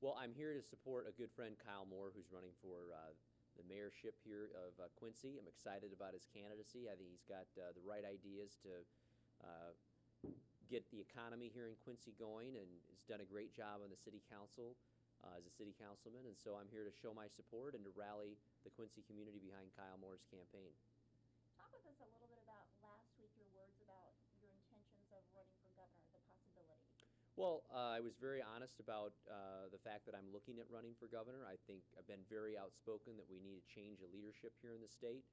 Well, I'm here to support a good friend, Kyle Moore, who's running for the mayorship here of Quincy. I'm excited about his candidacy. I think he's got the right ideas to get the economy here in Quincy going, and has done a great job on the city council as a city councilman. And so I'm here to show my support and to rally the Quincy community behind Kyle Moore's campaign. Talk with us a little bit about last week, your words about your intentions of running for governor, the possibility. Well, I was very honest about the fact that I'm looking at running for governor. I think I've been very outspoken that we need a change of leadership here in the state.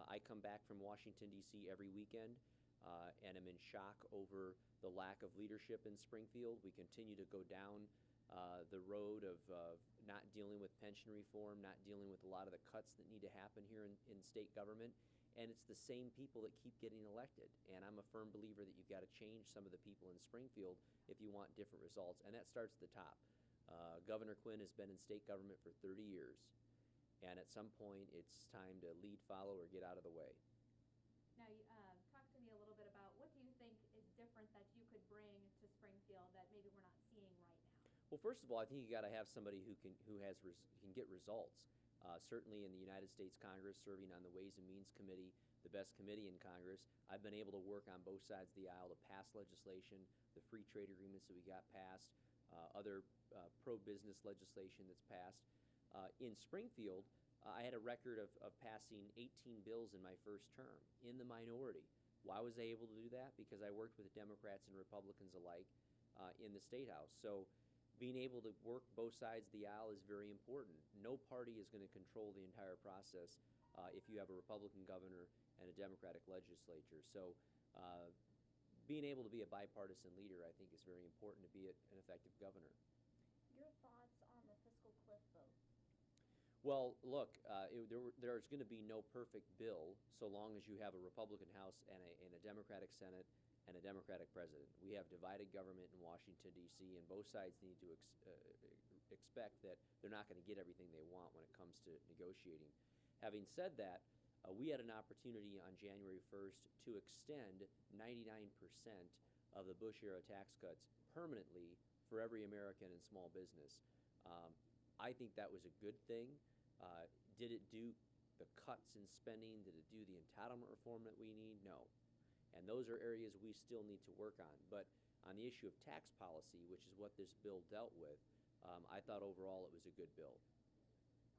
I come back from Washington, D.C. every weekend and am in shock over the lack of leadership in Springfield. We continue to go down the road of not dealing with pension reform, not dealing with a lot of the cuts that need to happen here in state government. And it's the same people that keep getting elected. And I'm a firm believer that you've got to change some of the people in Springfield if you want different results. And that starts at the top. Governor Quinn has been in state government for 30 years. And at some point, it's time to lead, follow, or get out of the way. Now, talk to me a little bit about what do you think is different that you could bring to Springfield that maybe we're not seeing right now? Well, first of all, I think you got to have somebody who can get results. Certainly in the United States Congress, serving on the Ways and Means Committee, the best committee in Congress, I've been able to work on both sides of the aisle to pass legislation, the free trade agreements that we got passed, other pro-business legislation that's passed. In Springfield, I had a record of passing 18 bills in my first term, in the minority. Why was I able to do that? Because I worked with Democrats and Republicans alike in the State House. So being able to work both sides of the aisle is very important. No party is going to control the entire process if you have a Republican governor and a Democratic legislature. So being able to be a bipartisan leader, I think, is very important to be an effective governor. Your thoughts on the fiscal cliff vote? Well, look, there's going to be no perfect bill so long as you have a Republican House and a Democratic Senate and a Democratic president. We have divided government in Washington, D.C., and both sides need to expect that they're not going to get everything they want when it comes to negotiating. Having said that, we had an opportunity on January 1st to extend 99% of the Bush-era tax cuts permanently for every American and small business. I think that was a good thing. Did it do the cuts in spending? Did it do the entitlement reform that we need? No. And those are areas we still need to work on. But on the issue of tax policy, which is what this bill dealt with, I thought overall it was a good bill.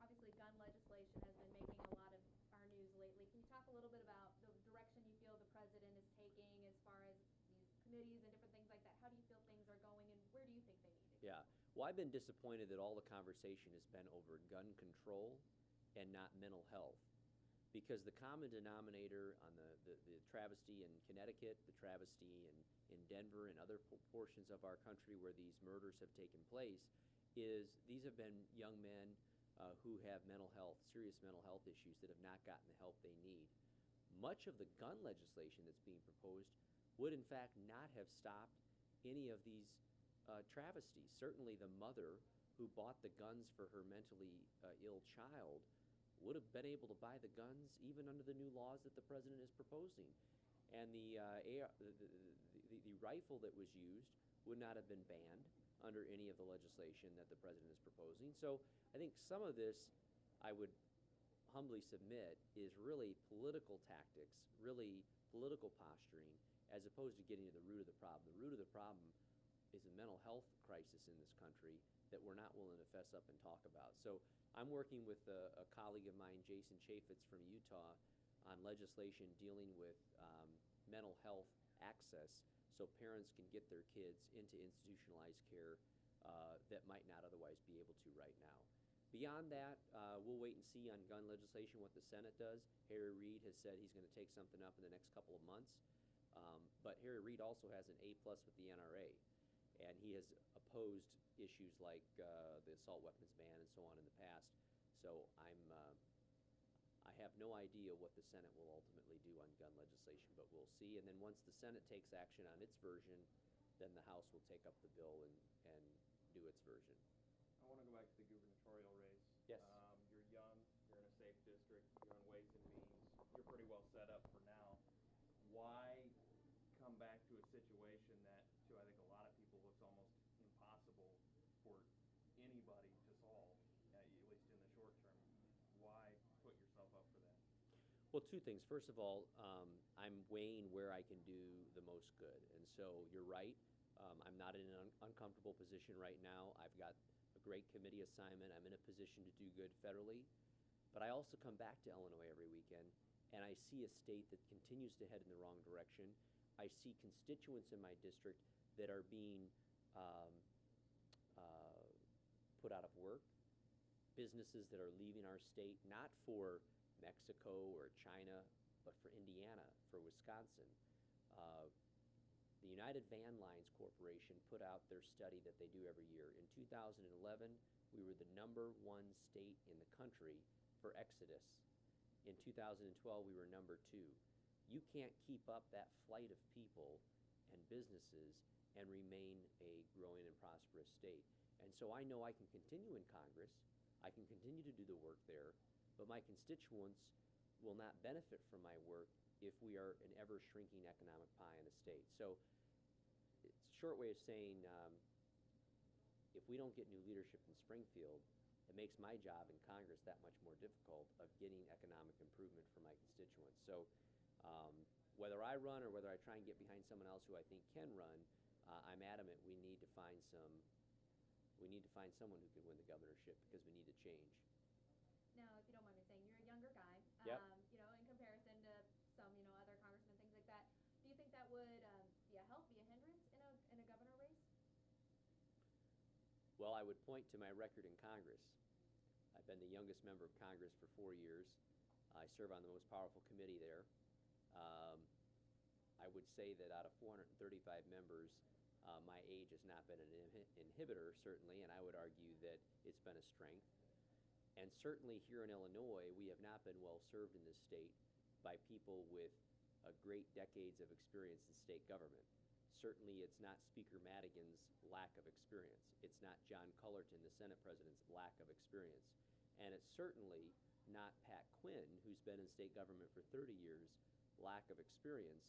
Obviously, gun legislation has been making a lot of our news lately. Can you talk a little bit about the direction you feel the president is taking as far as these committees and different things like that? How do you feel things are going, and where do you think they need to go? Yeah. Well, I've been disappointed that all the conversation has been over gun control and not mental health. Because the common denominator on the travesty in Connecticut, the travesty in Denver and other portions of our country where these murders have taken place is these have been young men who have mental health, serious mental health issues that have not gotten the help they need. Much of the gun legislation that's being proposed would in fact not have stopped any of these travesties. Certainly the mother who bought the guns for her mentally ill child would have been able to buy the guns even under the new laws that the president is proposing. And the rifle that was used would not have been banned under any of the legislation that the president is proposing. So I think some of this, I would humbly submit, is really political tactics, really political posturing, as opposed to getting to the root of the problem. The root of the problem is a mental health crisis in this country that we're not willing to fess up and talk about. So I'm working with a colleague of mine, Jason Chaffetz from Utah, on legislation dealing with mental health access so parents can get their kids into institutionalized care that might not otherwise be able to right now. Beyond that, we'll wait and see on gun legislation what the Senate does. Harry Reid has said he's going to take something up in the next couple of months. But Harry Reid also has an A+ with the NRA. And he has opposed issues like the assault weapons ban and so on in the past. So I have no idea what the Senate will ultimately do on gun legislation, but we'll see. And then once the Senate takes action on its version, then the House will take up the bill and do its version. I want to go back to the gubernatorial race. Yes. You're young, you're in a safe district, you're on Ways and Means, you're pretty well set up for now. Why come back to a situation that, to I think a lot of people, looks almost impossible for anybody Well, two things. First of all, I'm weighing where I can do the most good. And so you're right. I'm not in an uncomfortable position right now. I've got a great committee assignment. I'm in a position to do good federally. But I also come back to Illinois every weekend, and I see a state that continues to head in the wrong direction. I see constituents in my district that are being put out of work, businesses that are leaving our state, not for Mexico or China, but for Indiana, for Wisconsin. The United Van Lines Corporation put out their study that they do every year. In 2011, we were the #1 state in the country for exodus. In 2012, we were #2. You can't keep up that flight of people and businesses and remain a growing and prosperous state. And so I know I can continue in Congress, I can continue to do the work there, but my constituents will not benefit from my work if we are an ever-shrinking economic pie in the state. So it's a short way of saying, if we don't get new leadership in Springfield, it makes my job in Congress that much more difficult of getting economic improvement for my constituents. So whether I run or whether I try and get behind someone else who I think can run, I'm adamant we need to find someone who can win the governorship, because we need to change. Now, if you don't mind me saying, you're a younger guy. Yep. You know, in comparison to some, you know, other congressmen, things like that. Do you think that would be a help, be a hindrance in a governor race? Well, I would point to my record in Congress. I've been the youngest member of Congress for 4 years. I serve on the most powerful committee there. I would say that out of 435 members, my age has not been an inhibitor, certainly, and I would argue that it's been a strength. And certainly here in Illinois, we have not been well served in this state by people with great decades of experience in state government. Certainly it's not Speaker Madigan's lack of experience. It's not John Cullerton, the Senate President's lack of experience. And it's certainly not Pat Quinn, who's been in state government for 30 years, lack of experience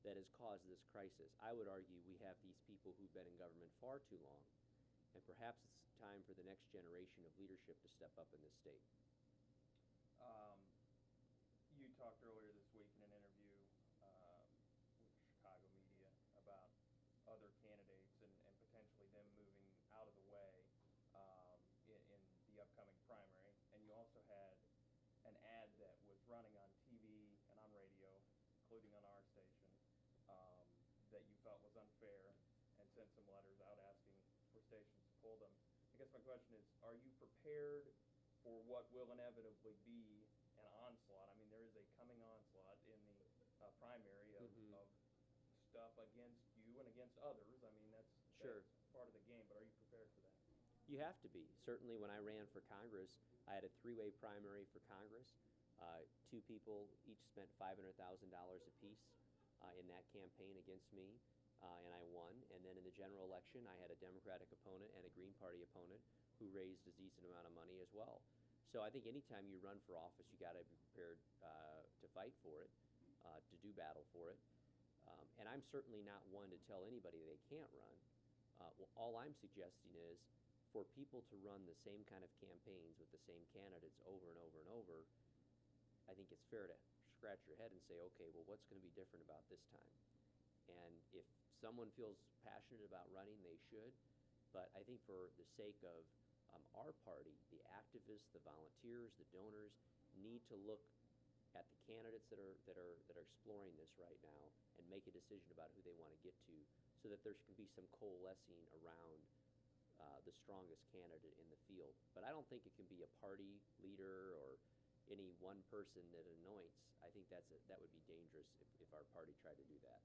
that has caused this crisis. I would argue we have these people who've been in government far too long, and perhaps it's time for the next generation of leadership to step up in this state. You talked earlier this week in an interview with Chicago media about other candidates and potentially them moving out of the way in the upcoming primary. And you also had an ad that was running on TV and on radio, including on our station, that you felt was unfair, and sent some letters out asking for stations to pull them. I guess my question is, are you prepared for what will inevitably be an onslaught? I mean, there is a coming onslaught in the primary of stuff against you and against others. I mean, that's part of the game, but are you prepared for that? You have to be. Certainly when I ran for Congress, I had a 3-way primary for Congress. 2 people each spent $500,000 apiece in that campaign against me, and I won. And then in the general election, I had a Democratic opponent and a Green Party opponent who raised a decent amount of money as well. So I think anytime you run for office, you got to be prepared to fight for it, to do battle for it. And I'm certainly not one to tell anybody they can't run. All I'm suggesting is for people to run the same kind of campaigns with the same candidates over and over and over, I think it's fair to scratch your head and say, okay, well, what's going to be different about this time? And if someone feels passionate about running, they should. But I think for the sake of our party, the activists, the volunteers, the donors need to look at the candidates that are exploring this right now and make a decision about who they want to get to, so that there can be some coalescing around the strongest candidate in the field. But I don't think it can be a party leader or any one person that anoints. I think that would be dangerous if our party tried to do that.